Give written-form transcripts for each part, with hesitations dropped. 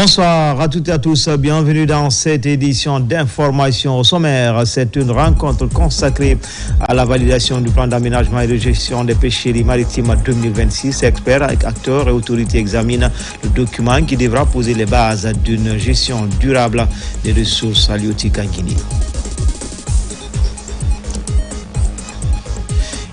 Bonsoir à toutes et à tous, bienvenue dans cette édition d'information au sommaire. C'est une rencontre consacrée à la validation du plan d'aménagement et de gestion des pêcheries maritimes 2026. Experts, acteurs et autorités examinent le document qui devra poser les bases d'une gestion durable des ressources halieutiques en Guinée.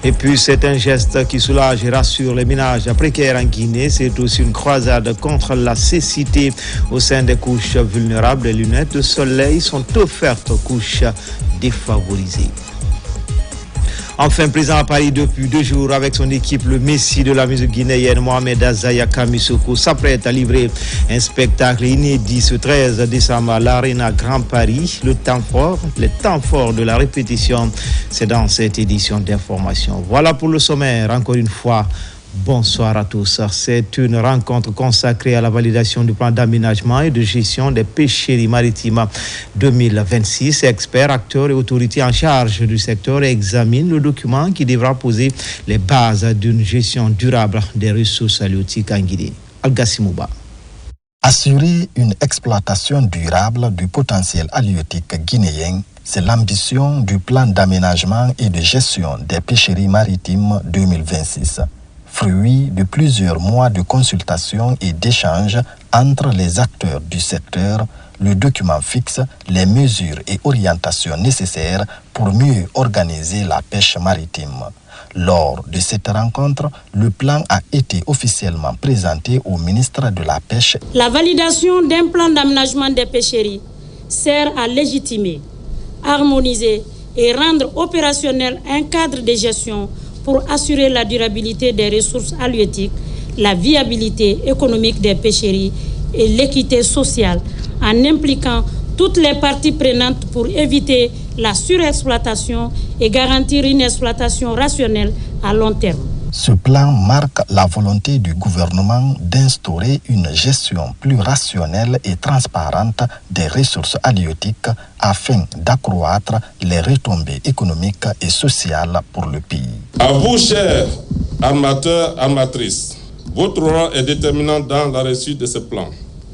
Et puis, c'est un geste qui soulage et rassure les ménages précaires en Guinée. C'est aussi une croisade contre la cécité au sein des couches vulnérables. Les lunettes de soleil sont offertes aux couches défavorisées. Enfin, présent à Paris depuis 2 jours avec son équipe, le Messie de la musique guinéenne, Mohamed Azaya Kamissoko, s'apprête à livrer un spectacle inédit ce 13 décembre à l'Arena Grand Paris. Les temps forts de la répétition, c'est dans cette édition d'information. Voilà pour le sommaire, encore une fois. Bonsoir à tous. C'est une rencontre consacrée à la validation du plan d'aménagement et de gestion des pêcheries maritimes 2026. Experts, acteurs et autorités en charge du secteur examinent le document qui devra poser les bases d'une gestion durable des ressources halieutiques en Guinée. Algassimouba. Assurer une exploitation durable du potentiel halieutique guinéen, c'est l'ambition du plan d'aménagement et de gestion des pêcheries maritimes 2026. Fruit de plusieurs mois de consultation et d'échanges entre les acteurs du secteur, le document fixe les mesures et orientations nécessaires pour mieux organiser la pêche maritime. Lors de cette rencontre, le plan a été officiellement présenté au ministre de la Pêche. La validation d'un plan d'aménagement des pêcheries sert à légitimer, harmoniser et rendre opérationnel un cadre de gestion pour assurer la durabilité des ressources halieutiques, la viabilité économique des pêcheries et l'équité sociale, en impliquant toutes les parties prenantes pour éviter la surexploitation et garantir une exploitation rationnelle à long terme. Ce plan marque la volonté du gouvernement d'instaurer une gestion plus rationnelle et transparente des ressources halieutiques afin d'accroître les retombées économiques et sociales pour le pays. À vous, chers armateurs, armatrices, votre rôle est déterminant dans la réussite de ce plan.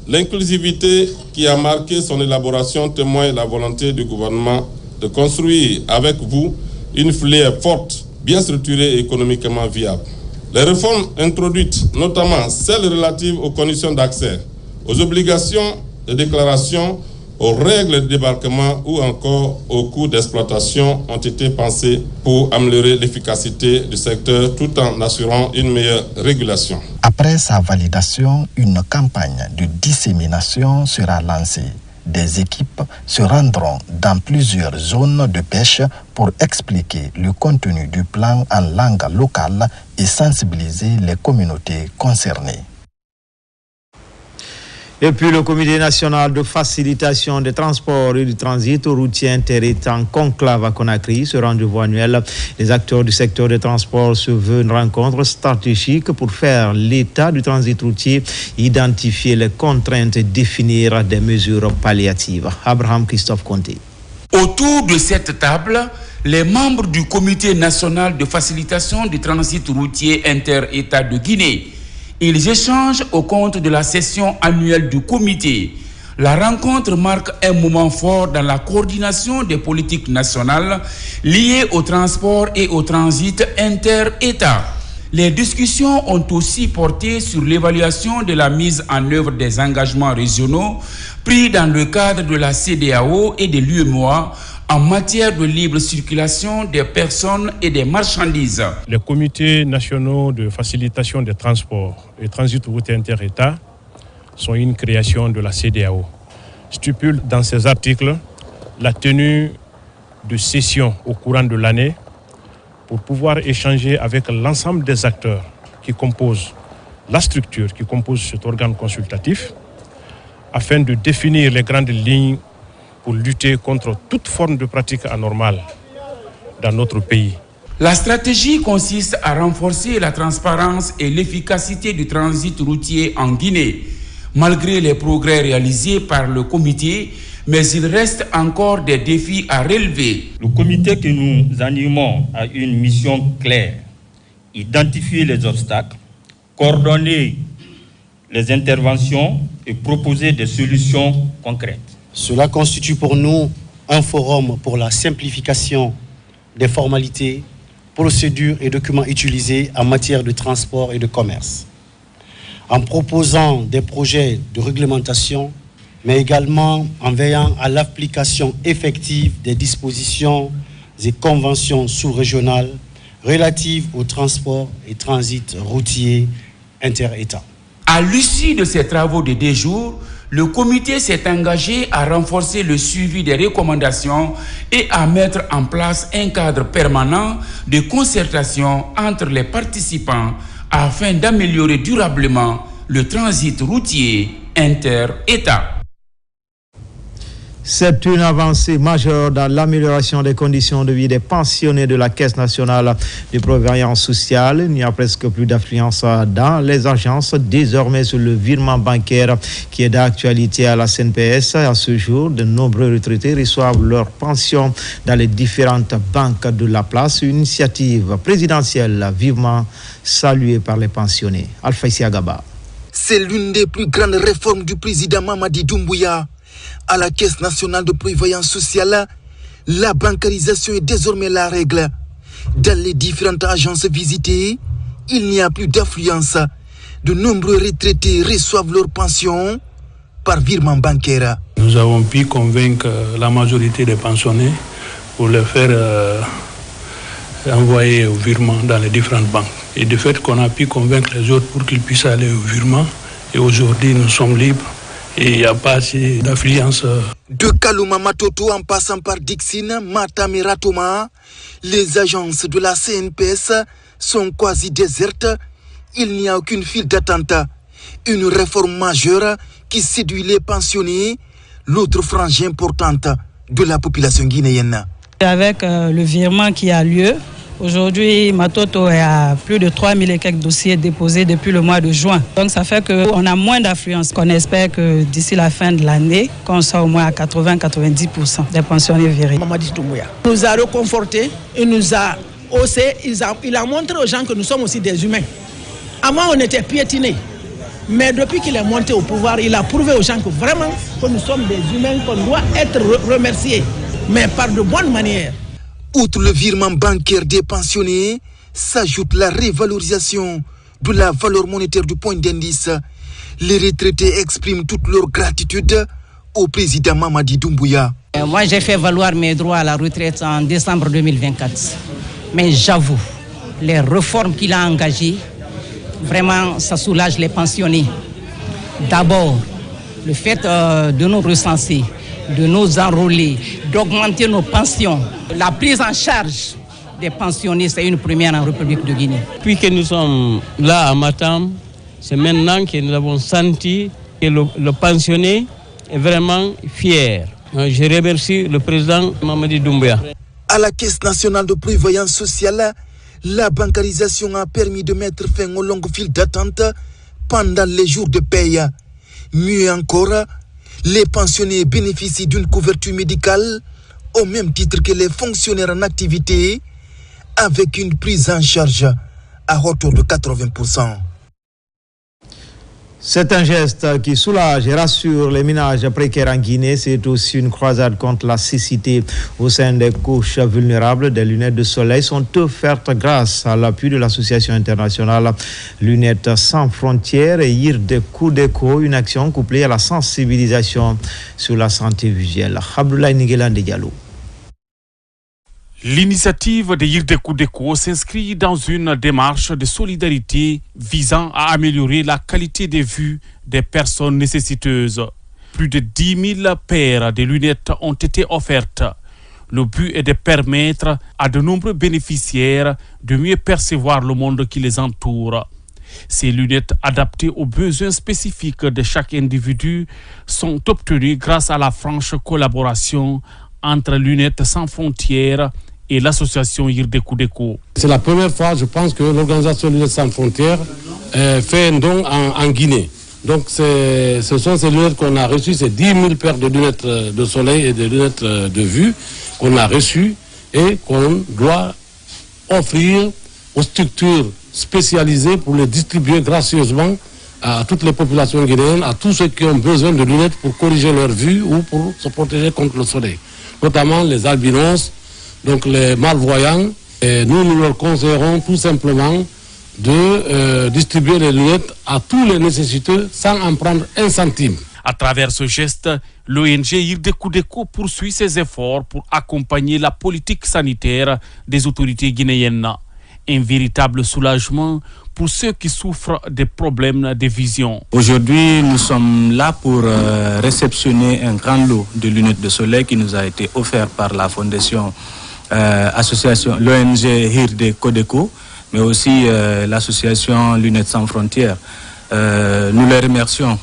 L'inclusivité qui a marqué son élaboration témoigne la volonté du gouvernement de construire avec vous une filière forte, bien structurée et économiquement viable. Les réformes introduites, notamment celles relatives aux conditions d'accès, aux obligations de déclaration, aux règles de débarquement ou encore aux coûts d'exploitation ont été pensées pour améliorer l'efficacité du secteur tout en assurant une meilleure régulation. Après sa validation, une campagne de dissémination sera lancée. Des équipes se rendront dans plusieurs zones de pêche pour expliquer le contenu du plan en langue locale et sensibiliser les communautés concernées. Et puis le Comité national de facilitation des transports et du transit routier inter-État en conclave à Conakry. Ce rendez-vous annuel des acteurs du secteur des transports se veut une rencontre stratégique pour faire l'état du transit routier, identifier les contraintes et définir des mesures palliatives. Abraham Christophe Conté. Autour de cette table, les membres du Comité national de facilitation du transit routier inter-État de Guinée. Ils échangent au compte de la session annuelle du comité. La rencontre marque un moment fort dans la coordination des politiques nationales liées au transport et au transit inter-État. Les discussions ont aussi porté sur l'évaluation de la mise en œuvre des engagements régionaux pris dans le cadre de la CEDEAO et de l'UEMOA en matière de libre circulation des personnes et des marchandises. Les comités nationaux de facilitation des transports et transit routier inter-État sont une création de la CEDEAO. Stipule dans ces articles la tenue de sessions au courant de l'année pour pouvoir échanger avec l'ensemble des acteurs qui composent la structure, qui compose cet organe consultatif, afin de définir les grandes lignes pour lutter contre toute forme de pratique anormale dans notre pays. La stratégie consiste à renforcer la transparence et l'efficacité du transit routier en Guinée. Malgré les progrès réalisés par le comité, mais il reste encore des défis à relever. Le comité que nous animons a une mission claire: identifier les obstacles, coordonner les interventions et proposer des solutions concrètes. Cela constitue pour nous un forum pour la simplification des formalités, procédures et documents utilisés en matière de transport et de commerce, en proposant des projets de réglementation, mais également en veillant à l'application effective des dispositions et conventions sous-régionales relatives au transport et transit routier inter-États. À l'issue de ces travaux de 2 jours, le comité s'est engagé à renforcer le suivi des recommandations et à mettre en place un cadre permanent de concertation entre les participants afin d'améliorer durablement le transit routier inter-États. C'est une avancée majeure dans l'amélioration des conditions de vie des pensionnés de la Caisse nationale de prévoyance sociale. Il n'y a presque plus d'affluence dans les agences. Désormais, sur le virement bancaire qui est d'actualité à la CNPS, à ce jour, de nombreux retraités reçoivent leur pension dans les différentes banques de la place. Une initiative présidentielle vivement saluée par les pensionnés. Alpha Isiagaba. C'est l'une des plus grandes réformes du président Mamadi Doumbouya. À la Caisse nationale de prévoyance sociale, la bancarisation est désormais la règle. Dans les différentes agences visitées, il n'y a plus d'affluence. De nombreux retraités reçoivent leur pension par virement bancaire. Nous avons pu convaincre la majorité des pensionnés pour les faire envoyer au virement dans les différentes banques. Et de fait qu'on a pu convaincre les autres pour qu'ils puissent aller au virement. Et aujourd'hui, nous sommes libres. Et il n'y a pas assez d'affluence. De Kalouma Matoto en passant par Dixine, Matam et Ratoma, les agences de la CNPS sont quasi désertes. Il n'y a aucune file d'attente. Une réforme majeure qui séduit les pensionnés, l'autre frange importante de la population guinéenne. Avec le virement qui a lieu, aujourd'hui, Matoto est à plus de 3000 et quelques dossiers déposés depuis le mois de juin. Donc ça fait qu'on a moins d'affluence. On espère que d'ici la fin de l'année, qu'on soit au moins à 80-90% des pensionnés virés. Mamadi Doumbouya nous a reconfortés, il nous a haussé, il a montré aux gens que nous sommes aussi des humains. Avant, on était piétinés. Mais depuis qu'il est monté au pouvoir, il a prouvé aux gens que vraiment, que nous sommes des humains, qu'on doit être remerciés, mais par de bonnes manières. Outre le virement bancaire des pensionnés, s'ajoute la révalorisation de la valeur monétaire du point d'indice. Les retraités expriment toute leur gratitude au président Mamadi Doumbouya. Moi, j'ai fait valoir mes droits à la retraite en décembre 2024. Mais j'avoue, les réformes qu'il a engagées, vraiment, ça soulage les pensionnés. D'abord, le fait de nous recenser, de nous enrôler, d'augmenter nos pensions. La prise en charge des pensionnés, c'est une première en République de Guinée. Depuis que nous sommes là à Matam, c'est maintenant que nous avons senti que le pensionné est vraiment fier. Je remercie le président Mamadi Doumbouya. À la Caisse nationale de prévoyance sociale, la bancarisation a permis de mettre fin aux longues files d'attente pendant les jours de paye. Mieux encore, les pensionnés bénéficient d'une couverture médicale au même titre que les fonctionnaires en activité, avec une prise en charge à hauteur de 80%. C'est un geste qui soulage et rassure les ménages précaires en Guinée. C'est aussi une croisade contre la cécité au sein des couches vulnérables. Des lunettes de soleil sont offertes grâce à l'appui de l'association internationale Lunettes sans frontières et Yirdekou, une action couplée à la sensibilisation sur la santé visuelle. Abdoulaye Niguelande Diallo. L'initiative de Yirdekou s'inscrit dans une démarche de solidarité visant à améliorer la qualité de vue des personnes nécessiteuses. Plus de 10 000 paires de lunettes ont été offertes. Le but est de permettre à de nombreux bénéficiaires de mieux percevoir le monde qui les entoure. Ces lunettes adaptées aux besoins spécifiques de chaque individu sont obtenues grâce à la franche collaboration entre Lunettes sans frontières et l'association Yirdekou. C'est la première fois, je pense, que l'organisation Lunettes sans frontières fait un don en Guinée. Donc ce sont ces lunettes qu'on a reçues, c'est 10 000 paires de lunettes de soleil et de lunettes de vue qu'on a reçues et qu'on doit offrir aux structures spécialisées pour les distribuer gracieusement à toutes les populations guinéennes, à tous ceux qui ont besoin de lunettes pour corriger leur vue ou pour se protéger contre le soleil, notamment les albinos, donc les malvoyants. Et nous leur conseillerons tout simplement de distribuer les lunettes à tous les nécessiteux sans en prendre un centime. À travers ce geste, l'ONG Irdekoudeko poursuit ses efforts pour accompagner la politique sanitaire des autorités guinéennes. Un véritable soulagement pour ceux qui souffrent des problèmes de vision. Aujourd'hui, nous sommes là pour réceptionner un grand lot de lunettes de soleil qui nous a été offert par la fondation association l'ONG Irdekoudeko, mais aussi l'association Lunettes sans frontières. Nous les remercions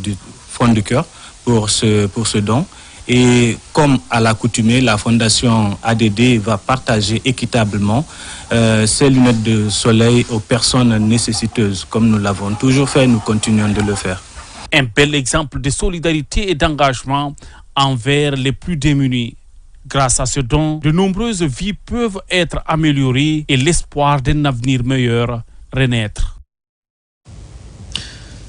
du fond du cœur pour ce don. Et comme à l'accoutumée, la fondation ADD va partager équitablement ces lunettes de soleil aux personnes nécessiteuses. Comme nous l'avons toujours fait, nous continuons de le faire. Un bel exemple de solidarité et d'engagement envers les plus démunis. Grâce à ce don, de nombreuses vies peuvent être améliorées et l'espoir d'un avenir meilleur renaître.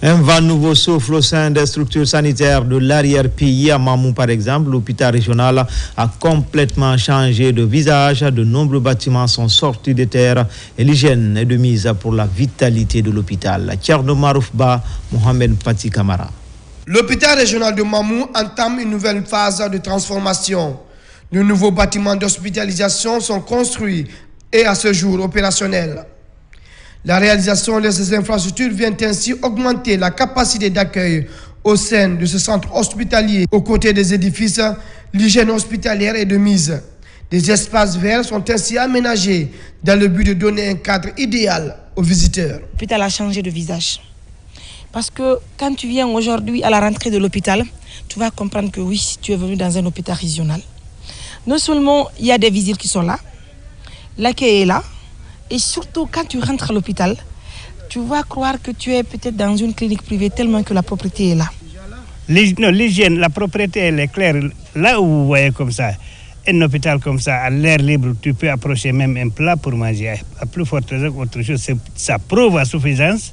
Un vent nouveau souffle au sein des structures sanitaires de l'arrière-pays. À Mamou, par exemple, l'hôpital régional a complètement changé de visage. De nombreux bâtiments sont sortis de terre et l'hygiène est de mise pour la vitalité de l'hôpital. Tcherno Maroufba, Mohamed Pati Kamara. L'hôpital régional de Mamou entame une nouvelle phase de transformation. De nouveaux bâtiments d'hospitalisation sont construits et à ce jour opérationnels. La réalisation de ces infrastructures vient ainsi augmenter la capacité d'accueil au sein de ce centre hospitalier. Aux côtés des édifices, l'hygiène hospitalière est de mise. Des espaces verts sont ainsi aménagés dans le but de donner un cadre idéal aux visiteurs. L'hôpital a changé de visage. Parce que quand tu viens aujourd'hui à la rentrée de l'hôpital, tu vas comprendre que oui, tu es venu dans un hôpital régional. Non seulement il y a des visites qui sont là, l'accueil est là, et surtout, quand tu rentres à l'hôpital, tu vas croire que tu es peut-être dans une clinique privée tellement que la propriété est là. L'hygiène, la propriété, elle est claire. Là où vous voyez comme ça, un hôpital comme ça, à l'air libre, tu peux approcher même un plat pour manger. À plus forte raison qu'autre chose, ça prouve à suffisance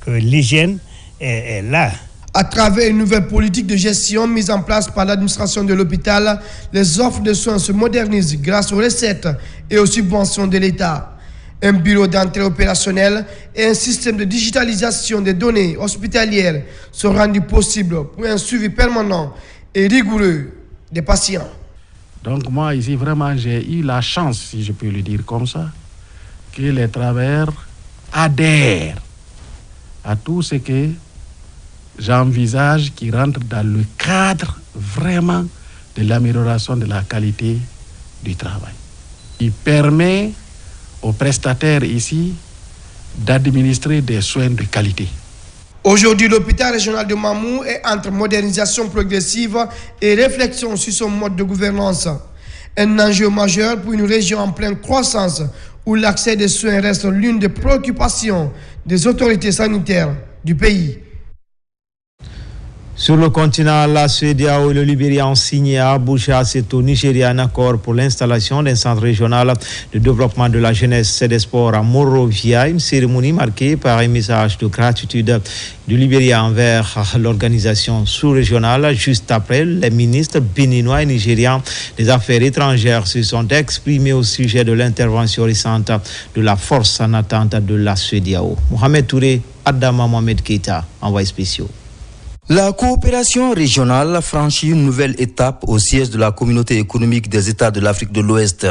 que l'hygiène est là. À travers une nouvelle politique de gestion mise en place par l'administration de l'hôpital, les offres de soins se modernisent grâce aux recettes et aux subventions de l'État. Un bureau d'entrée opérationnel et un système de digitalisation des données hospitalières sont rendus possibles pour un suivi permanent et rigoureux des patients. Donc moi ici vraiment j'ai eu la chance, si je peux le dire comme ça, que les travailleurs adhèrent à tout ce que j'envisage qui rentre dans le cadre vraiment de l'amélioration de la qualité du travail. Il permet aux prestataires ici d'administrer des soins de qualité. Aujourd'hui, l'hôpital régional de Mamou est entre modernisation progressive et réflexion sur son mode de gouvernance. Un enjeu majeur pour une région en pleine croissance où l'accès des soins reste l'une des préoccupations des autorités sanitaires du pays. Sur le continent, la CEDEAO et le Libéria ont signé à Abuja, c'est au Nigeria, un accord pour l'installation d'un centre régional de développement de la jeunesse et des sports à Monrovia, une cérémonie marquée par un message de gratitude du Libéria envers l'organisation sous-régionale. Juste après, les ministres béninois et nigérians des Affaires étrangères se sont exprimés au sujet de l'intervention récente de la force en attente de la CEDEAO. Mohamed Touré, Adama Mohamed Keita, envoyé spéciaux. La coopération régionale franchit une nouvelle étape au siège de la communauté économique des États de l'Afrique de l'Ouest.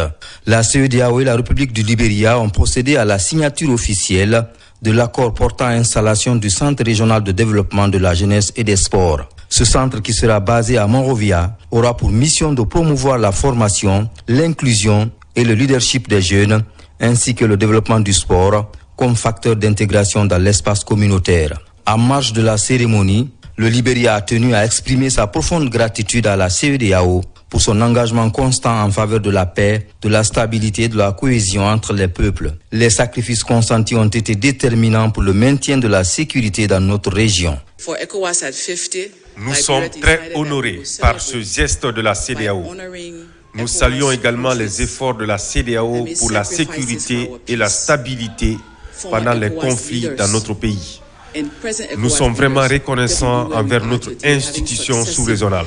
La CEDEAO et la République du Libéria ont procédé à la signature officielle de l'accord portant installation du Centre régional de développement de la jeunesse et des sports. Ce centre, qui sera basé à Monrovia, aura pour mission de promouvoir la formation, l'inclusion et le leadership des jeunes, ainsi que le développement du sport comme facteur d'intégration dans l'espace communautaire. En marge de la cérémonie, le Libéria a tenu à exprimer sa profonde gratitude à la CEDEAO pour son engagement constant en faveur de la paix, de la stabilité et de la cohésion entre les peuples. Les sacrifices consentis ont été déterminants pour le maintien de la sécurité dans notre région. Nous sommes très honorés par ce geste de la CEDEAO. Nous saluons également les efforts de la CEDEAO pour la sécurité et la stabilité pendant les conflits dans notre pays. Nous sommes vraiment reconnaissants envers notre institution sous-régionale.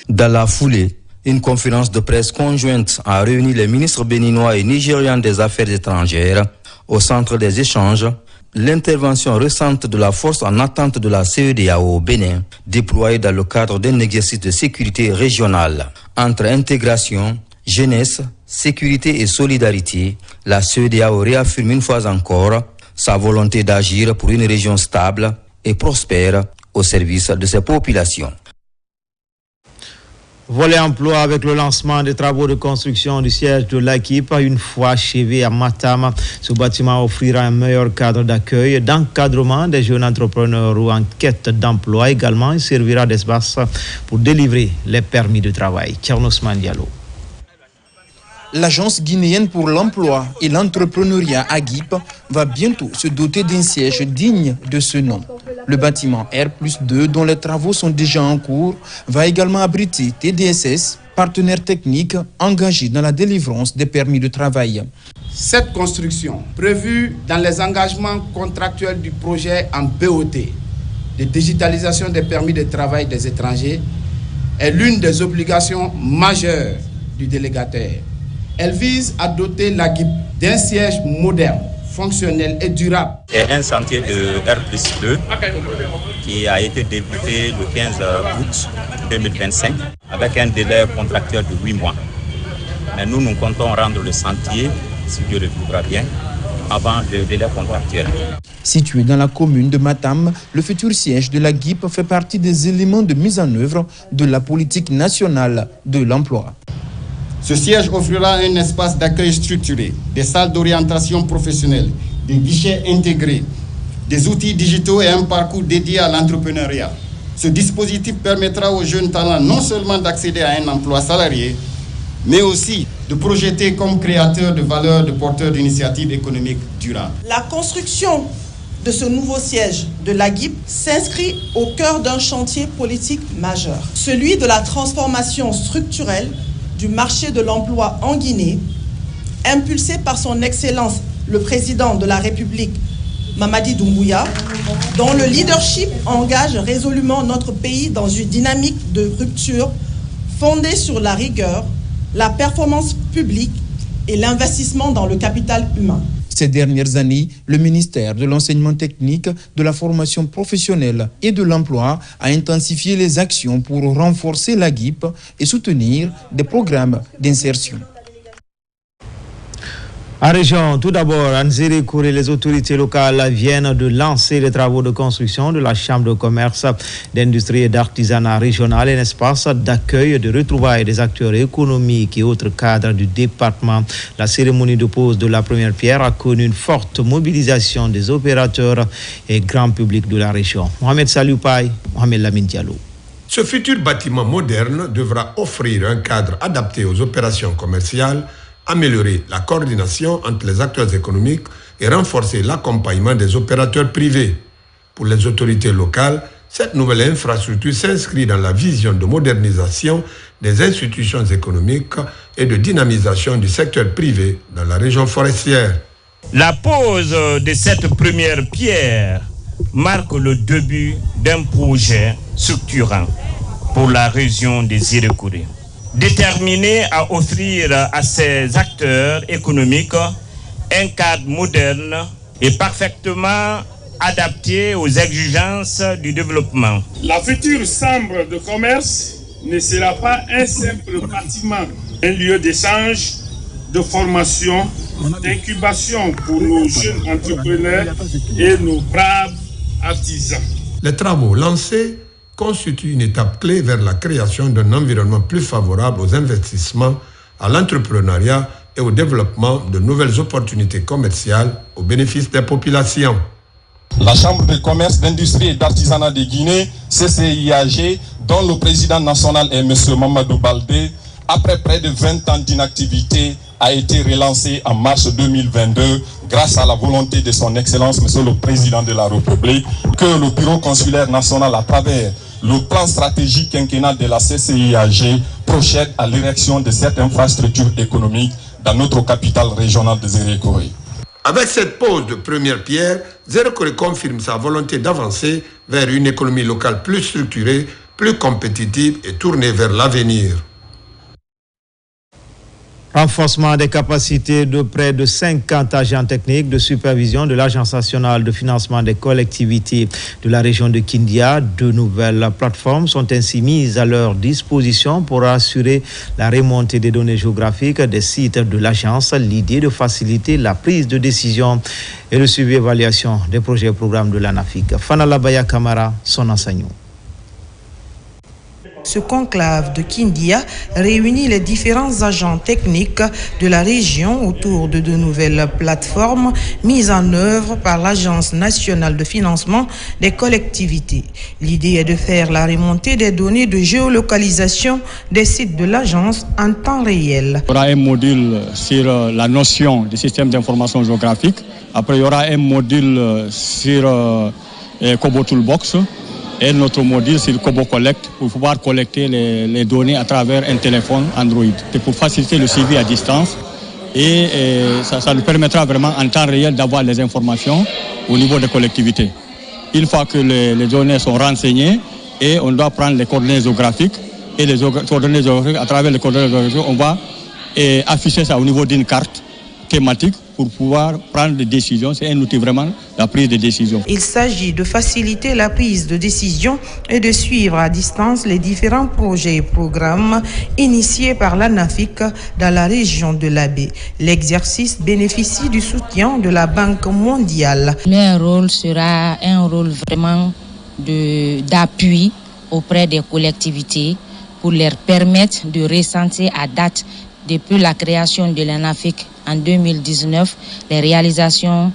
Dans la foulée, une conférence de presse conjointe a réuni les ministres béninois et nigérians des Affaires étrangères. Au centre des échanges, l'intervention récente de la force en attente de la CEDEAO au Bénin, déployée dans le cadre d'un exercice de sécurité régionale. Entre intégration, jeunesse, sécurité et solidarité, la CEDEAO réaffirme une fois encore sa volonté d'agir pour une région stable et prospère au service de ses populations. Volet emploi avec le lancement des travaux de construction du siège de l'AGIP une fois achevé à Matam. Ce bâtiment offrira un meilleur cadre d'accueil, d'encadrement des jeunes entrepreneurs ou en quête d'emploi. Également, il servira d'espace pour délivrer les permis de travail. Tchernos Mandialo. L'agence guinéenne pour l'emploi et l'entrepreneuriat AGIP va bientôt se doter d'un siège digne de ce nom. Le bâtiment R+2, dont les travaux sont déjà en cours, va également abriter TDSS, partenaire technique engagé dans la délivrance des permis de travail. Cette construction, prévue dans les engagements contractuels du projet en BOT de digitalisation des permis de travail des étrangers, est l'une des obligations majeures du délégataire. Elle vise à doter l'AGIP d'un siège moderne, fonctionnel et durable. C'est un chantier de R+2 qui a été débuté le 15 août 2025 avec un délai contractuel de 8 mois. Mais nous comptons rendre le chantier, si Dieu le voudra bien, avant le délai contractuel. Situé dans la commune de Matam, le futur siège de l'AGIP fait partie des éléments de mise en œuvre de la politique nationale de l'emploi. Ce siège offrira un espace d'accueil structuré, des salles d'orientation professionnelle, des guichets intégrés, des outils digitaux et un parcours dédié à l'entrepreneuriat. Ce dispositif permettra aux jeunes talents non seulement d'accéder à un emploi salarié, mais aussi de projeter comme créateurs de valeur de porteurs d'initiatives économiques durables. La construction de ce nouveau siège de l'AGIP s'inscrit au cœur d'un chantier politique majeur, celui de la transformation structurelle du marché de l'emploi en Guinée, impulsé par son Excellence le Président de la République, Mamadi Doumbouya, dont le leadership engage résolument notre pays dans une dynamique de rupture fondée sur la rigueur, la performance publique et l'investissement dans le capital humain. Ces dernières années, le ministère de l'Enseignement technique, de la formation professionnelle et de l'emploi a intensifié les actions pour renforcer l'AGIP et soutenir des programmes d'insertion. En région, tout d'abord, à Nzérékouré, les autorités locales viennent de lancer les travaux de construction de la Chambre de commerce, d'industrie et d'artisanat régional, un espace d'accueil, de retrouvailles des acteurs économiques et autres cadres du département. La cérémonie de pose de la première pierre a connu une forte mobilisation des opérateurs et grand public de la région. Mohamed Saloupaï, Mohamed Lamine Diallo. Ce futur bâtiment moderne devra offrir un cadre adapté aux opérations commerciales, améliorer la coordination entre les acteurs économiques et renforcer l'accompagnement des opérateurs privés. Pour les autorités locales, cette nouvelle infrastructure s'inscrit dans la vision de modernisation des institutions économiques et de dynamisation du secteur privé dans la région forestière. La pose de cette première pierre marque le début d'un projet structurant pour la région des Nzérékouré, déterminé à offrir à ces acteurs économiques un cadre moderne et parfaitement adapté aux exigences du développement. La future chambre de commerce ne sera pas un simple bâtiment, un lieu d'échange, de formation, d'incubation pour nos jeunes entrepreneurs et nos braves artisans. Les travaux lancés constitue une étape clé vers la création d'un environnement plus favorable aux investissements, à l'entrepreneuriat et au développement de nouvelles opportunités commerciales au bénéfice des populations. La Chambre de commerce, d'industrie et d'artisanat de Guinée, CCIAG, dont le président national est M. Mamadou Baldé, après près de 20 ans d'inactivité, a été relancée en mars 2022 grâce à la volonté de son Excellence, M. le Président de la République, que le Bureau consulaire national, à travers le plan stratégique quinquennal de la CCIAG, procède à l'érection de cette infrastructure économique dans notre capitale régionale de Nzérékouré. Avec cette pose de première pierre, Zéro-Corée confirme sa volonté d'avancer vers une économie locale plus structurée, plus compétitive et tournée vers l'avenir. Renforcement des capacités de près de 50 agents techniques de supervision de l'Agence nationale de financement des collectivités de la région de Kindia. 2 nouvelles plateformes sont ainsi mises à leur disposition pour assurer la remontée des données géographiques des sites de l'agence. L'idée de faciliter la prise de décision et le suivi et évaluation des projets et programmes de l'ANAFIC. Fanala Baya Kamara, son enseignant. Ce conclave de Kindia réunit les différents agents techniques de la région autour de 2 nouvelles plateformes mises en œuvre par l'Agence nationale de financement des collectivités. L'idée est de faire la remontée des données de géolocalisation des sites de l'agence en temps réel. Il y aura un module sur la notion du système d'information géographique. Après, il y aura un module sur Kobo Toolbox. Et notre module, c'est le Kobo Collect, pour pouvoir collecter les données à travers un téléphone Android. C'est pour faciliter le suivi à distance et ça nous permettra vraiment en temps réel d'avoir les informations au niveau des collectivités. Une fois que les données sont renseignées, et on doit prendre les coordonnées géographiques, et les coordonnées géographiques, à travers les coordonnées géographiques, on va afficher ça au niveau d'une carte thématique pour pouvoir prendre des décisions. C'est un outil vraiment, la prise de décision. Il s'agit de faciliter la prise de décision et de suivre à distance les différents projets et programmes initiés par l'ANAFIC dans la région de l'Abbé. L'exercice bénéficie du soutien de la Banque mondiale. Leur rôle sera un rôle vraiment d'appui auprès des collectivités pour leur permettre de recenser à date, depuis la création de l'ANAFIC en 2019, les réalisations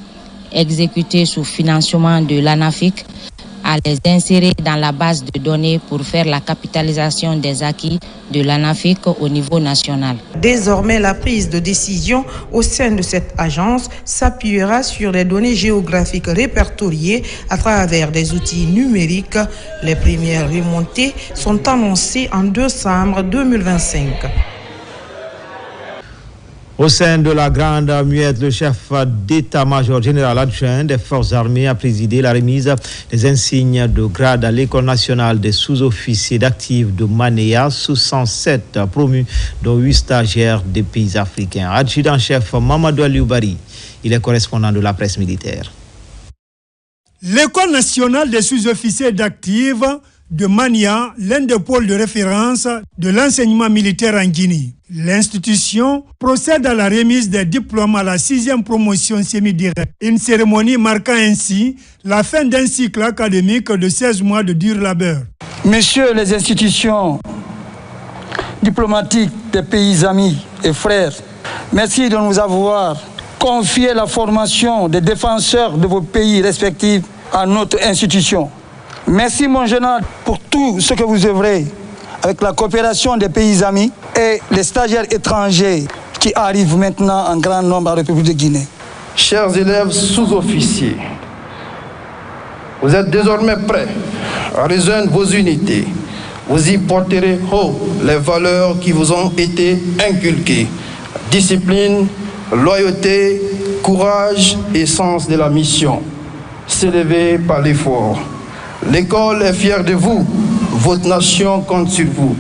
exécutées sous financement de l'ANAFIC, à les insérer dans la base de données pour faire la capitalisation des acquis de l'ANAFIC au niveau national. Désormais, la prise de décision au sein de cette agence s'appuiera sur les données géographiques répertoriées à travers des outils numériques. Les premières remontées sont annoncées en décembre 2025. Au sein de la Grande Muette, le chef d'état-major général adjoint des forces armées a présidé la remise des insignes de grade à l'École nationale des sous-officiers d'actifs de Manéa, sous 107 promus, dont 8 stagiaires des pays africains. Adjudant-chef Mamadou Alioubari, il est correspondant de la presse militaire. L'École nationale des sous-officiers d'actifs de Mania, l'un des pôles de référence de l'enseignement militaire en Guinée. L'institution procède à la remise des diplômes à la 6e promotion semi-directe. Une cérémonie marquant ainsi la fin d'un cycle académique de 16 mois de dur labeur. Messieurs les institutions diplomatiques des pays amis et frères, merci de nous avoir confié la formation des défenseurs de vos pays respectifs à notre institution. Merci mon général pour tout ce que vous œuvrez avec la coopération des pays amis et les stagiaires étrangers qui arrivent maintenant en grand nombre à la République de Guinée. Chers élèves sous-officiers, vous êtes désormais prêts à rejoindre vos unités. Vous y porterez haut les valeurs qui vous ont été inculquées. Discipline, loyauté, courage et sens de la mission. S'élever par l'effort. L'école est fière de vous. Votre nation compte sur vous.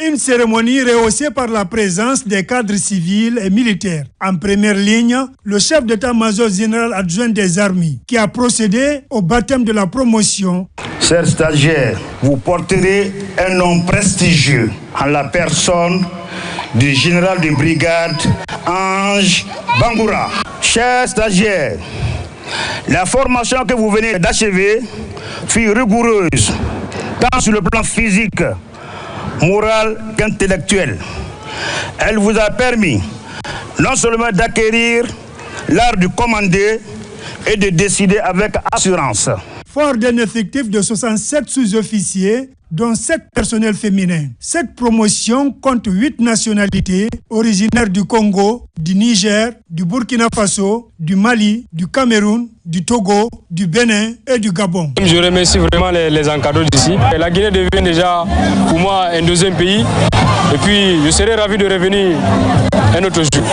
Une cérémonie rehaussée par la présence des cadres civils et militaires. En première ligne, le chef d'état-major général adjoint des armées, qui a procédé au baptême de la promotion. Chers stagiaires, vous porterez un nom prestigieux en la personne du général de brigade Ange Bangoura. Chers stagiaires, la formation que vous venez d'achever fut rigoureuse, tant sur le plan physique, moral qu'intellectuel. Elle vous a permis non seulement d'acquérir l'art du commander et de décider avec assurance. Fort d'un effectif de 67 sous-officiers, dont 7 personnels féminins. Cette promotion compte 8 nationalités originaires du Congo, du Niger, du Burkina Faso, du Mali, du Cameroun, du Togo, du Bénin et du Gabon. Je remercie vraiment les encadreurs d'ici. La Guinée devient déjà pour moi un deuxième pays et puis je serai ravi de revenir un autre jour.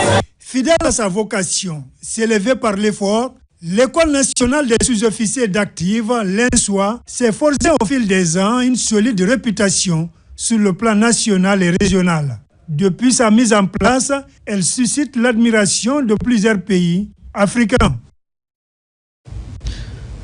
Fidèle à sa vocation, s'élever par l'effort, l'École nationale des sous-officiers d'active, l'ENSOA, s'est forgée au fil des ans une solide réputation sur le plan national et régional. Depuis sa mise en place, elle suscite l'admiration de plusieurs pays africains.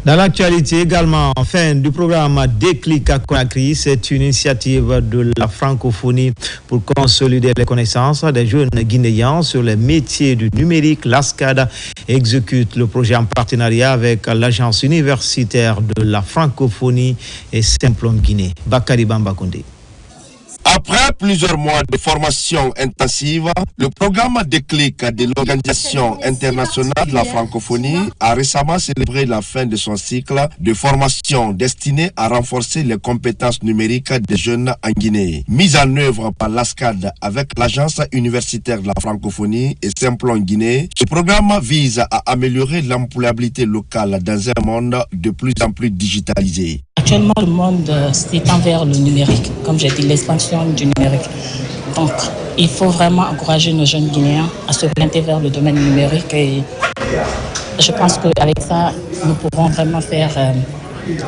Dans l'actualité également, fin du programme Déclic à Conakry, c'est une initiative de la francophonie pour consolider les connaissances des jeunes Guinéens sur les métiers du numérique. L'ASCAD exécute le projet en partenariat avec l'agence universitaire de la francophonie et Simplon Guinée. Bakari Bambakonde. Après plusieurs mois de formation intensive, le programme Déclic de l'Organisation internationale de la francophonie a récemment célébré la fin de son cycle de formation destiné à renforcer les compétences numériques des jeunes en Guinée. Mise en œuvre par l'ASCAD avec l'Agence universitaire de la francophonie et Simplon Guinée, ce programme vise à améliorer l'employabilité locale dans un monde de plus en plus digitalisé. Actuellement, le monde s'étend vers le numérique, comme j'ai dit, l'expansion du numérique. Donc, il faut vraiment encourager nos jeunes Guinéens à se orienter vers le domaine numérique et je pense qu'avec ça, nous pourrons vraiment faire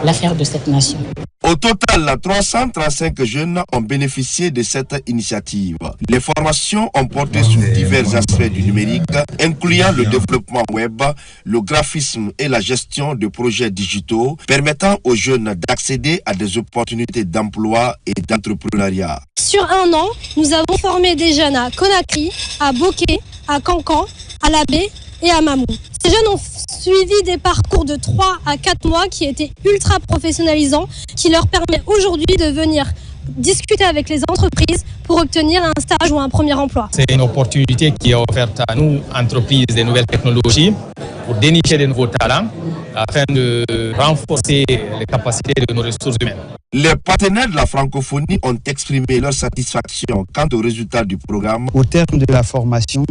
l'affaire de cette nation. Au total, 335 jeunes ont bénéficié de cette initiative. Les formations ont porté sur divers aspects du numérique, incluant le développement web, le graphisme et la gestion de projets digitaux, permettant aux jeunes d'accéder à des opportunités d'emploi et d'entrepreneuriat. Sur un an, nous avons formé des jeunes à Conakry, à Bokeh, à Cancan, à Labé et à Mamou. Ces jeunes ont suivi des parcours de 3 à 4 mois qui étaient ultra professionnalisants, qui leur permet aujourd'hui de venir discuter avec les entreprises pour obtenir un stage ou un premier emploi. C'est une opportunité qui est offerte à nous, entreprises des nouvelles technologies, pour dénicher de nouveaux talents afin de renforcer les capacités de nos ressources humaines. Les partenaires de la francophonie ont exprimé leur satisfaction quant aux résultats du programme. Au terme de la formation,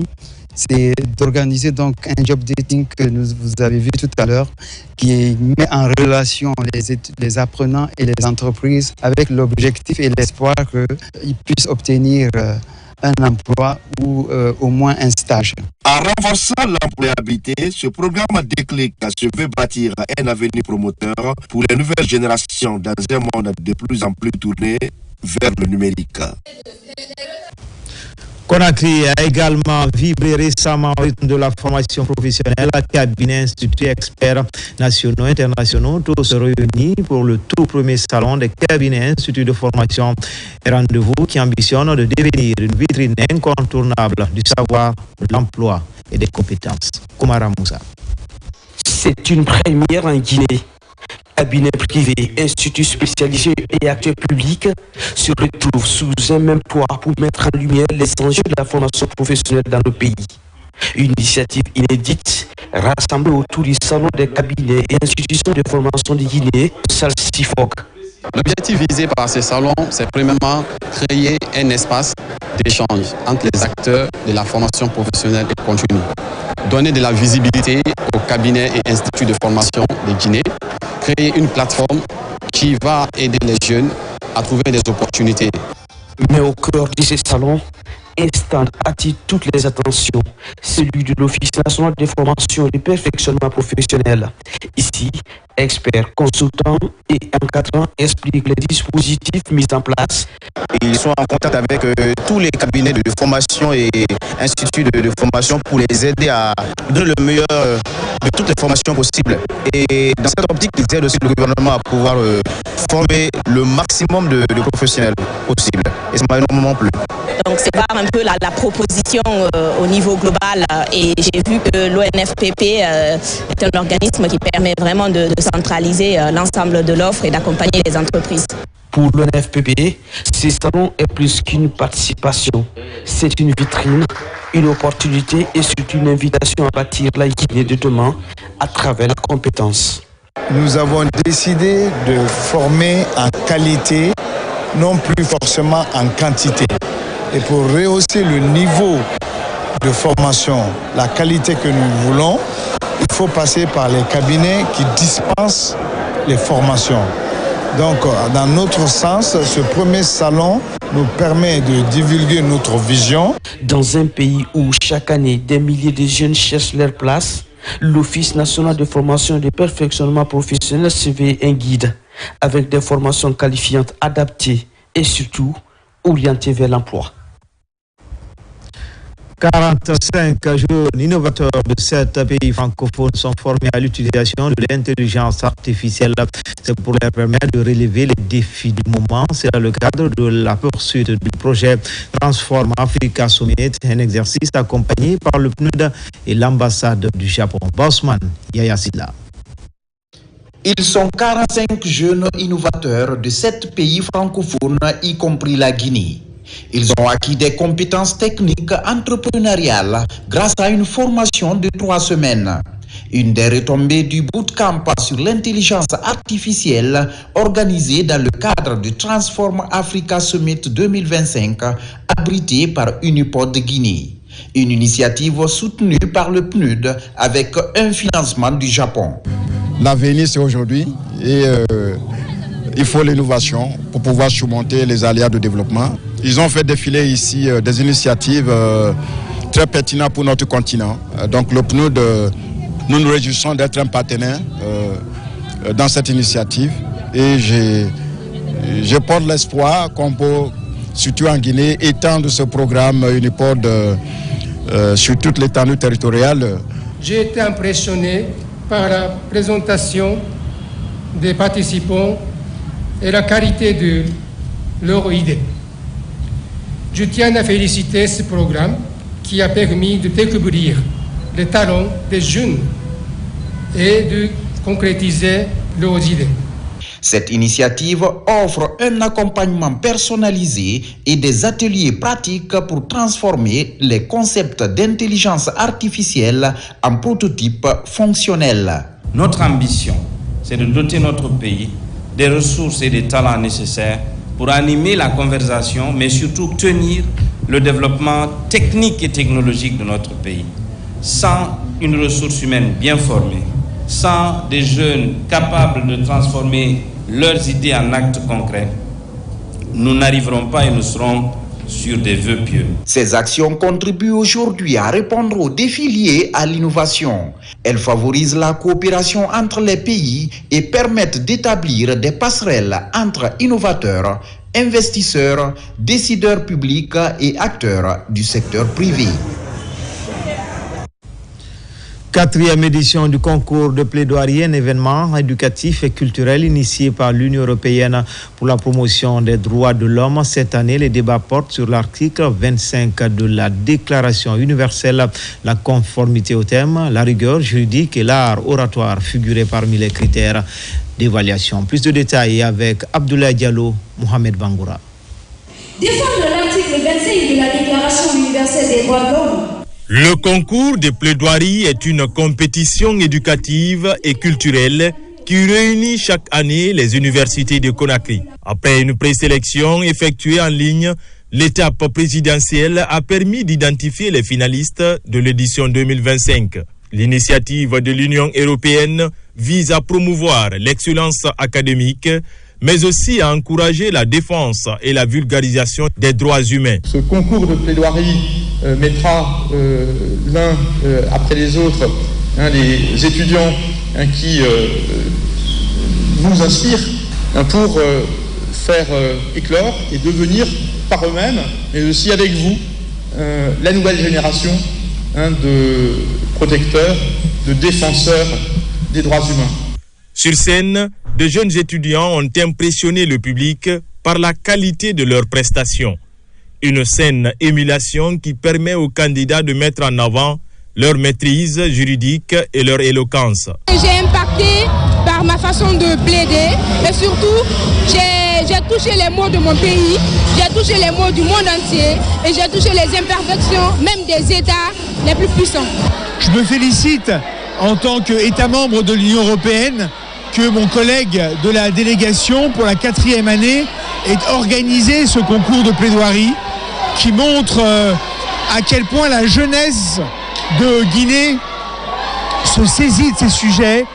c'est d'organiser donc un job dating que vous avez vu tout à l'heure, qui met en relation les apprenants et les entreprises avec l'objectif et l'espoir qu'ils puissent obtenir un emploi ou au moins un stage. En renforçant l'employabilité, ce programme Déclic se veut bâtir un avenir promoteur pour les nouvelles générations dans un monde de plus en plus tourné vers le numérique. Conakry a également vibré récemment au rythme de la formation professionnelle. Cabinet, instituts, experts nationaux et internationaux, tous se réunis pour le tout premier salon des cabinets, instituts de formation et rendez-vous qui ambitionne de devenir une vitrine incontournable du savoir, de l'emploi et des compétences. Koumara Moussa. C'est une première en Guinée. Cabinets privés, instituts spécialisés et acteurs publics se retrouvent sous un même toit pour mettre en lumière les enjeux de la formation professionnelle dans le pays. Une initiative inédite rassemblée autour du salon des cabinets et institutions de formation de Guinée, SALSIFOC. L'objectif visé par ce salon, c'est premièrement créer un espace d'échange entre les acteurs de la formation professionnelle et continue, donner de la visibilité aux cabinets et instituts de formation de Guinée, créer une plateforme qui va aider les jeunes à trouver des opportunités. Mais au cœur de ce salon, un stand attire toutes les attentions, celui de l'Office national de formation et de perfectionnement professionnel. Ici, experts, consultants et encadrants expliquent les dispositifs mis en place. Ils sont en contact avec tous les cabinets de formation et instituts de formation pour les aider à donner le meilleur de toutes les formations possibles. Et dans cette optique, ils aident aussi le gouvernement à pouvoir former le maximum de professionnels possibles. Et ça m'a énormément plu. Donc c'est pas un peu la proposition au niveau global et j'ai vu que l'ONFPP est un organisme qui permet vraiment de centraliser l'ensemble de l'offre et d'accompagner les entreprises. Pour l'ONFPP, ce salon est plus qu'une participation. C'est une vitrine, une opportunité et surtout une invitation à bâtir la Guinée de demain à travers la compétence. Nous avons décidé de former en qualité, non plus forcément en quantité. Et pour rehausser le niveau de formation, la qualité que nous voulons, il faut passer par les cabinets qui dispensent les formations. Donc, dans notre sens, ce premier salon nous permet de divulguer notre vision. Dans un pays où chaque année des milliers de jeunes cherchent leur place, l'Office national de formation et de perfectionnement professionnel se veut un guide avec des formations qualifiantes adaptées et surtout orientées vers l'emploi. 45 jeunes innovateurs de 7 pays francophones sont formés à l'utilisation de l'intelligence artificielle. C'est pour leur permettre de relever les défis du moment. C'est dans le cadre de la poursuite du projet Transform Africa Summit, un exercice accompagné par le PNUD et l'ambassade du Japon. Bosman Yaya Silla. Ils sont 45 jeunes innovateurs de 7 pays francophones, y compris la Guinée. Ils ont acquis des compétences techniques entrepreneuriales grâce à une formation de 3 semaines. Une des retombées du bootcamp sur l'intelligence artificielle organisé dans le cadre du Transform Africa Summit 2025 abrité par Unipod Guinée. Une initiative soutenue par le PNUD avec un financement du Japon. L'avenir c'est aujourd'hui et il faut l'innovation pour pouvoir surmonter les aléas de développement. Ils ont fait défiler ici des initiatives très pertinentes pour notre continent. Donc le PNUD, nous nous réjouissons d'être un partenaire dans cette initiative et je porte l'espoir qu'on peut, surtout en Guinée, étendre ce programme Unipod sur toute l'étendue territoriale. J'ai été impressionné par la présentation des participants et la qualité de leurs idées. Je tiens à féliciter ce programme qui a permis de découvrir les talents des jeunes et de concrétiser leurs idées. Cette initiative offre un accompagnement personnalisé et des ateliers pratiques pour transformer les concepts d'intelligence artificielle en prototypes fonctionnels. Notre ambition, c'est de doter notre pays des ressources et des talents nécessaires pour animer la conversation, mais surtout tenir le développement technique et technologique de notre pays. Sans une ressource humaine bien formée, sans des jeunes capables de transformer leurs idées en actes concrets, nous n'arriverons pas et nous serons sur des vœux pieux. Ces actions contribuent aujourd'hui à répondre aux défis liés à l'innovation. Elles favorisent la coopération entre les pays et permettent d'établir des passerelles entre innovateurs, investisseurs, décideurs publics et acteurs du secteur privé. 4e édition du concours de plaidoirie, un événement éducatif et culturel initié par l'Union européenne pour la promotion des droits de l'homme. Cette année, les débats portent sur l'article 25 de la Déclaration universelle, la conformité au thème, la rigueur juridique et l'art oratoire figuraient parmi les critères d'évaluation. Plus de détails avec Abdoulaye Diallo, Mohamed Bangoura. Défendre l'article 25 de la Déclaration universelle des droits de l'homme. Le concours de plaidoirie est une compétition éducative et culturelle qui réunit chaque année les universités de Conakry. Après une présélection effectuée en ligne, l'étape présidentielle a permis d'identifier les finalistes de l'édition 2025. L'initiative de l'Union européenne vise à promouvoir l'excellence académique, mais aussi à encourager la défense et la vulgarisation des droits humains. Ce concours de plaidoirie mettra l'un après les autres les étudiants qui nous inspirent pour faire éclore et devenir par eux-mêmes, mais aussi avec vous, la nouvelle génération de protecteurs, de défenseurs des droits humains. Sur scène, de jeunes étudiants ont impressionné le public par la qualité de leurs prestations. Une saine émulation qui permet aux candidats de mettre en avant leur maîtrise juridique et leur éloquence. J'ai impacté par ma façon de plaider et surtout j'ai touché les mots de mon pays, j'ai touché les mots du monde entier et j'ai touché les imperfections même des États les plus puissants. Je me félicite en tant qu'État membre de l'Union européenne que mon collègue de la délégation pour la 4e année ait organisé ce concours de plaidoirie qui montre à quel point la jeunesse de Guinée se saisit de ces sujets,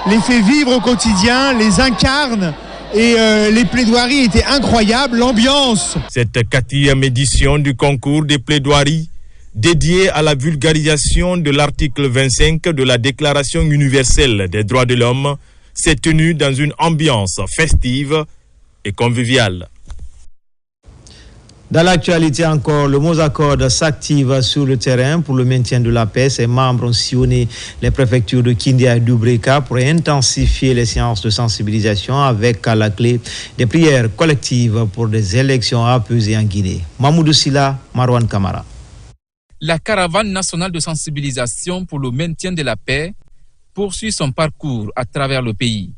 les fait vivre au quotidien, les incarne et les plaidoiries étaient incroyables, l'ambiance. Cette 4e édition du concours des plaidoiries dédiée à la vulgarisation de l'article 25 de la Déclaration universelle des droits de l'homme s'est tenue dans une ambiance festive et conviviale. Dans l'actualité encore, le Mosacode s'active sur le terrain pour le maintien de la paix. Ses membres ont sillonné les préfectures de Kindia et d'Ubreka pour intensifier les séances de sensibilisation avec à la clé des prières collectives pour des élections apaisées en Guinée. Mamoudou Silla, Marwan Kamara. La caravane nationale de sensibilisation pour le maintien de la paix poursuit son parcours à travers le pays.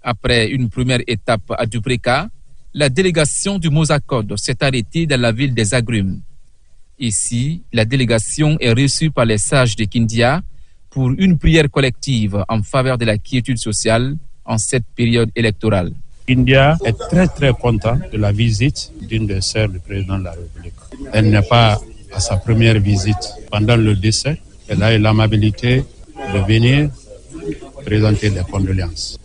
Après une première étape à Dubreka, la délégation du Mosacode s'est arrêtée dans la ville des Agrumes. Ici, la délégation est reçue par les sages de Kindia pour une prière collective en faveur de la quiétude sociale en cette période électorale. Kindia est très content de la visite d'une des sœurs du président de la République. Elle n'est pas à sa première visite pendant le décès. Elle a eu l'amabilité de venir présenter des condoléances.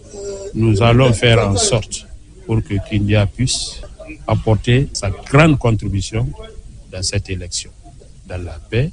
Nous allons faire en sorte pour que Kindia puisse apporter sa grande contribution dans cette élection, dans la paix,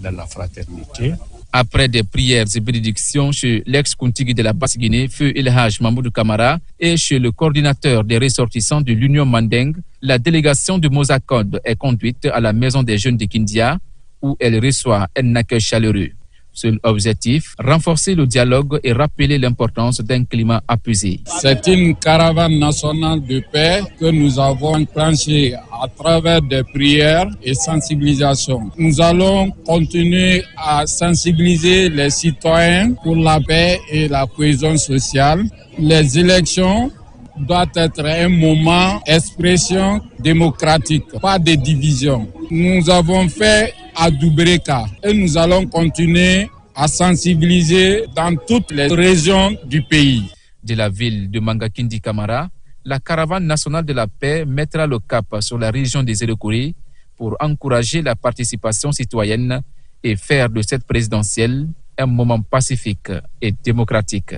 dans la fraternité. Après des prières et bénédictions chez l'ex-Kontigi de la Basse-Guinée, Feu El Hadj Mamoudou Kamara, et chez le coordinateur des ressortissants de l'Union Mandeng, la délégation du Mosacode est conduite à la Maison des Jeunes de Kindia, où elle reçoit un accueil chaleureux. Seul objectif, renforcer le dialogue et rappeler l'importance d'un climat apaisé. C'est une caravane nationale de paix que nous avons enclenchée à travers des prières et sensibilisations. Nous allons continuer à sensibiliser les citoyens pour la paix et la cohésion sociale. Les élections doivent être un moment d'expression démocratique, pas de division. Nous avons fait à Dubreka et nous allons continuer à sensibiliser dans toutes les régions du pays. De la ville de Mangakindi Kamara, la caravane nationale de la paix mettra le cap sur la région des Élékouré pour encourager la participation citoyenne et faire de cette présidentielle un moment pacifique et démocratique.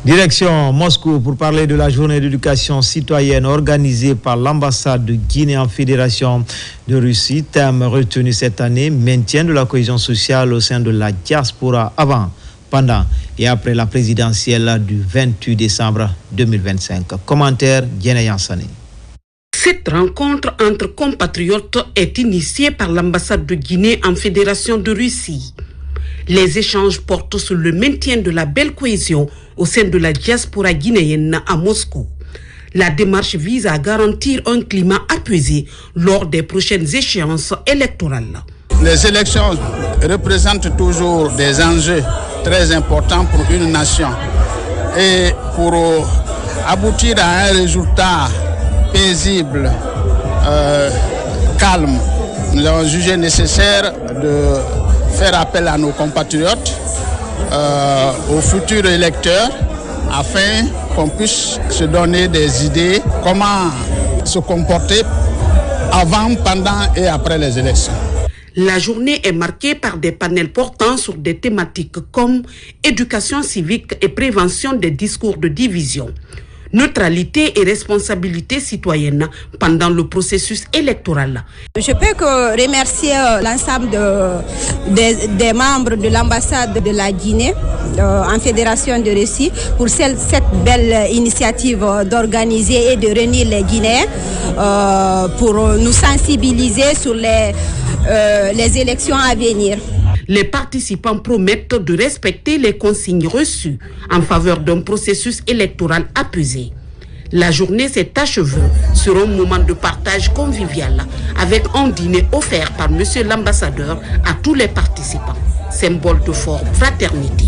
Direction Moscou pour parler de la journée d'éducation citoyenne organisée par l'ambassade de Guinée en Fédération de Russie. Thème retenu cette année, maintien de la cohésion sociale au sein de la diaspora avant, pendant et après la présidentielle du 28 décembre 2025. Commentaire Diene Yansane. Cette rencontre entre compatriotes est initiée par l'ambassade de Guinée en Fédération de Russie. Les échanges portent sur le maintien de la belle cohésion au sein de la diaspora guinéenne à Moscou. La démarche vise à garantir un climat apaisé lors des prochaines échéances électorales. Les élections représentent toujours des enjeux très importants pour une nation. Et pour aboutir à un résultat paisible, calme, nous avons jugé nécessaire de faire appel à nos compatriotes, aux futurs électeurs, afin qu'on puisse se donner des idées comment se comporter avant, pendant et après les élections. La journée est marquée par des panels portant sur des thématiques comme éducation civique et prévention des discours de division, neutralité et responsabilité citoyenne pendant le processus électoral. Je peux que remercier l'ensemble des membres de l'ambassade de la Guinée en Fédération de Russie pour cette belle initiative d'organiser et de réunir les Guinéens pour nous sensibiliser sur les élections à venir. Les participants promettent de respecter les consignes reçues en faveur d'un processus électoral apaisé. La journée s'est achevée sur un moment de partage convivial avec un dîner offert par monsieur l'ambassadeur à tous les participants, symbole de forte fraternité.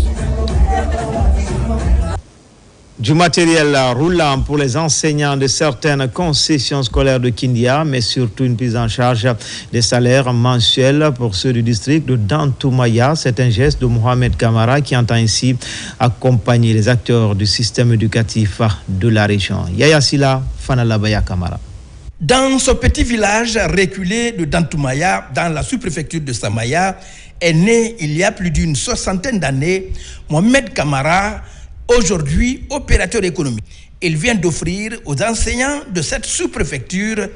Du matériel roulant pour les enseignants de certaines concessions scolaires de Kindia, mais surtout une prise en charge des salaires mensuels pour ceux du district de Dantoumaya. C'est un geste de Mohamed Kamara qui entend ainsi accompagner les acteurs du système éducatif de la région. Yaya Sila, Fanalabaya Kamara. Dans ce petit village reculé de Dantoumaya, dans la sous-préfecture de Samaya, est né il y a plus d'une 60aine d'années Mohamed Kamara, aujourd'hui opérateur économique. Il vient d'offrir aux enseignants de cette sous-préfecture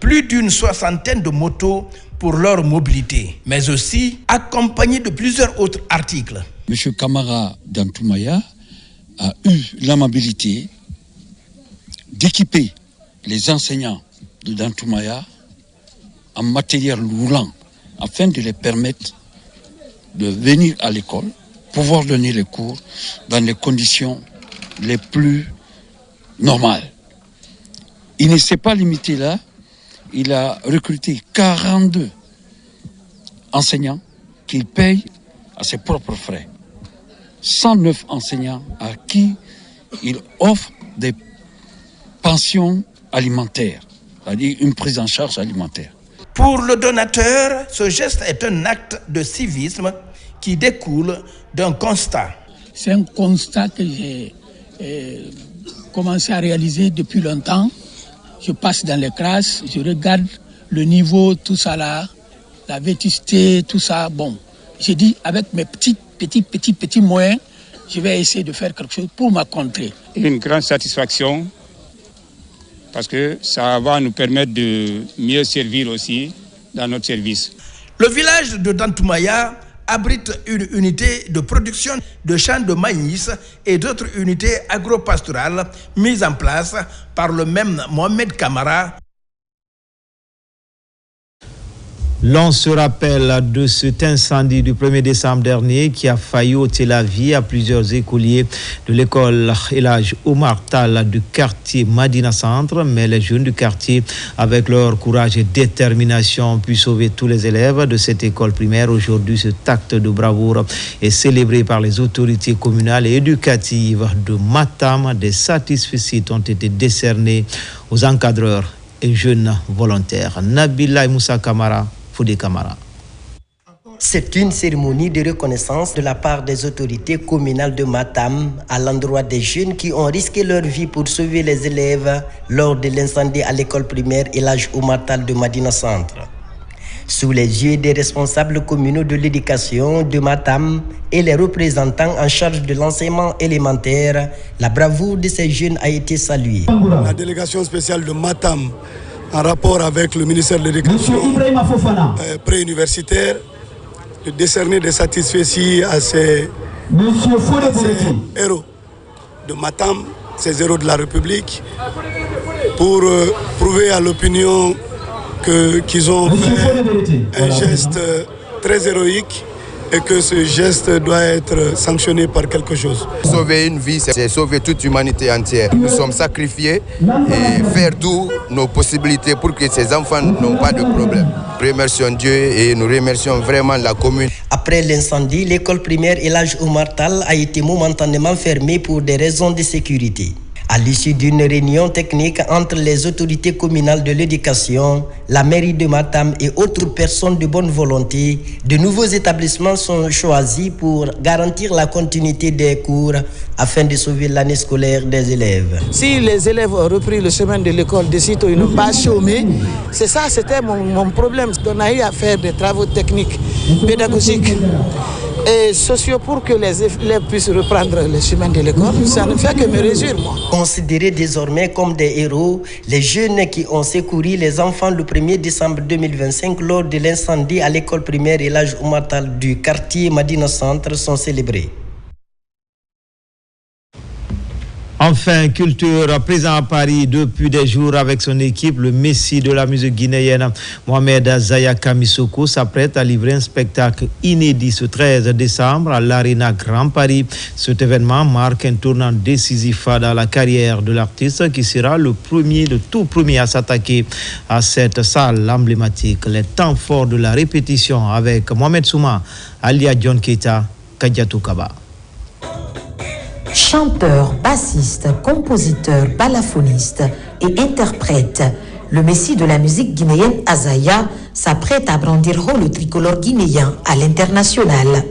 plus d'une soixantaine de motos pour leur mobilité, mais aussi accompagné de plusieurs autres articles. M. Camara Dantoumaya a eu l'amabilité d'équiper les enseignants de Dantoumaya en matériel roulant afin de les permettre de venir à l'école, pouvoir donner les cours dans les conditions les plus normales. Il ne s'est pas limité là, il a recruté 42 enseignants qu'il paye à ses propres frais. 109 enseignants à qui il offre des pensions alimentaires, c'est-à-dire une prise en charge alimentaire. Pour le donateur, ce geste est un acte de civisme qui découle d'un constat. C'est un constat que j'ai commencé à réaliser depuis longtemps. Je passe dans les classes, je regarde le niveau, tout ça là, la vétusté, tout ça. Bon, j'ai dit avec mes petits moyens, je vais essayer de faire quelque chose pour ma contrée. Une grande satisfaction parce que ça va nous permettre de mieux servir aussi dans notre service. Le village de Dantoumaya abrite une unité de production de champs de maïs et d'autres unités agro-pastorales mises en place par le même Mohamed Camara. L'on se rappelle de cet incendie du 1er décembre dernier qui a failli ôter la vie à plusieurs écoliers de l'école El Hadj Oumar Tall du quartier Madina Centre, mais les jeunes du quartier, avec leur courage et détermination, ont pu sauver tous les élèves de cette école primaire. Aujourd'hui, cet acte de bravoure est célébré par les autorités communales et éducatives de Matam. Des satisfecits ont été décernés aux encadreurs et jeunes volontaires. Nabila Moussa Kamara, Foudé Kamara. C'est une cérémonie de reconnaissance de la part des autorités communales de Matam à l'endroit des jeunes qui ont risqué leur vie pour sauver les élèves lors de l'incendie à l'école primaire El Hadj Oumar Tall de Madina Centre. Sous les yeux des responsables communaux de l'éducation de Matam et les représentants en charge de l'enseignement élémentaire, la bravoure de ces jeunes a été saluée. La délégation spéciale de Matam, en rapport avec le ministère de l'Éducation préuniversitaire, de décerner des satisfecits à ces héros de Matam, ces héros de la République, pour prouver à l'opinion qu'ils ont fait un geste très héroïque et que ce geste doit être sanctionné par quelque chose. Sauver une vie, c'est sauver toute l'humanité entière. Nous sommes sacrifiés et faire toutes nos possibilités pour que ces enfants n'ont pas de problème. Nous remercions Dieu et nous remercions vraiment la commune. Après l'incendie, l'école primaire El Hadj Oumar Tall a été momentanément fermée pour des raisons de sécurité. À l'issue d'une réunion technique entre les autorités communales de l'éducation, la mairie de Matam et autres personnes de bonne volonté, de nouveaux établissements sont choisis pour garantir la continuité des cours afin de sauver l'année scolaire des élèves. Si les élèves ont repris le chemin de l'école de sitôt, ils n'ont pas chômé, c'est ça, c'était mon problème. On a eu à faire des travaux techniques, pédagogiques et sociaux pour que les élèves puissent reprendre le chemin de l'école. Ça ne fait que me réjouir, moi. Considérés désormais comme des héros, les jeunes qui ont secouru les enfants le 1er décembre 2025 lors de l'incendie à l'école primaire El Hadj Oumar Tall du quartier Madina Centre sont célébrés. Enfin, culture, présent à Paris depuis des jours avec son équipe, le Messie de la musique guinéenne, Mohamed Zayaka Missoko, s'apprête à livrer un spectacle inédit ce 13 décembre à l'Arena Grand Paris. Cet événement marque un tournant décisif dans la carrière de l'artiste qui sera le tout premier à s'attaquer à cette salle emblématique. Les temps forts de la répétition avec Mohamed Souma, Alia John Keita, Kadiatou Kaba. Chanteur, bassiste, compositeur, balafoniste et interprète, le Messie de la musique guinéenne Azaya s'apprête à brandir haut le tricolore guinéen à l'international.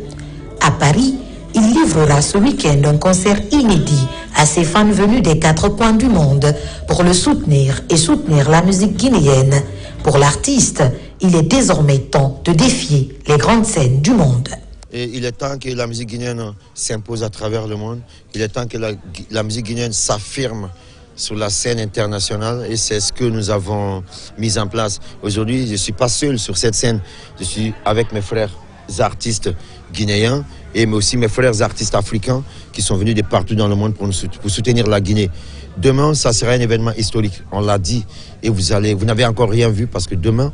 À Paris, il livrera ce week-end un concert inédit à ses fans venus des 4 coins du monde pour le soutenir et soutenir la musique guinéenne. Pour l'artiste, il est désormais temps de défier les grandes scènes du monde. Et il est temps que la musique guinéenne s'impose à travers le monde. Il est temps que la musique guinéenne s'affirme sur la scène internationale et c'est ce que nous avons mis en place. Aujourd'hui, je ne suis pas seul sur cette scène. Je suis avec mes frères artistes guinéens et mais aussi mes frères artistes africains qui sont venus de partout dans le monde pour soutenir la Guinée. Demain, ça sera un événement historique. On l'a dit et vous n'avez encore rien vu parce que demain,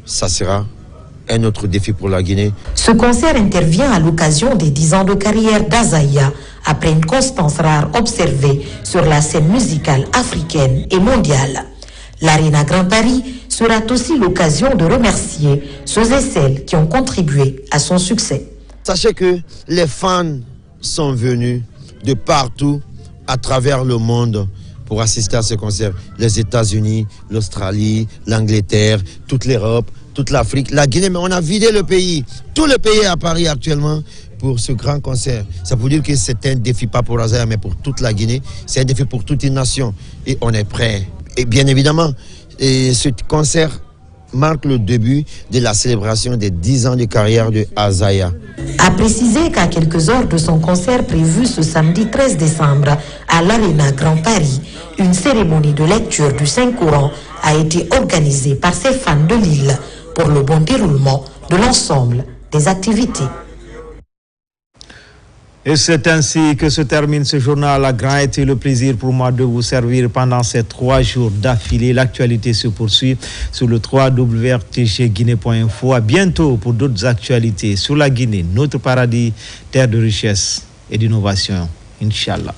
ça sera un autre défi pour la Guinée. Ce concert intervient à l'occasion des 10 ans de carrière d'Azaya, après une constance rare observée sur la scène musicale africaine et mondiale. L'Arena Grand Paris sera aussi l'occasion de remercier ceux et celles qui ont contribué à son succès. Sachez que les fans sont venus de partout à travers le monde pour assister à ce concert. Les États-Unis, l'Australie, l'Angleterre, toute l'Europe, toute l'Afrique, la Guinée, mais on a vidé le pays. Tout le pays est à Paris actuellement pour ce grand concert. Ça veut dire que c'est un défi pas pour Azaya, mais pour toute la Guinée. C'est un défi pour toute une nation. Et on est prêt. Et bien évidemment, ce concert marque le début de la célébration des 10 ans de carrière de Azaya. A préciser qu'à quelques heures de son concert prévu ce samedi 13 décembre à l'Arena Grand Paris, une cérémonie de lecture du Saint-Coran a été organisée par ses fans de Lille pour le bon déroulement de l'ensemble des activités. Et c'est ainsi que se termine ce journal. A grand été le plaisir pour moi de vous servir pendant ces 3 jours d'affilée. L'actualité se poursuit sur le www.rtgguinée.info. À bientôt pour d'autres actualités sur la Guinée, notre paradis, terre de richesse et d'innovation. Inch'Allah.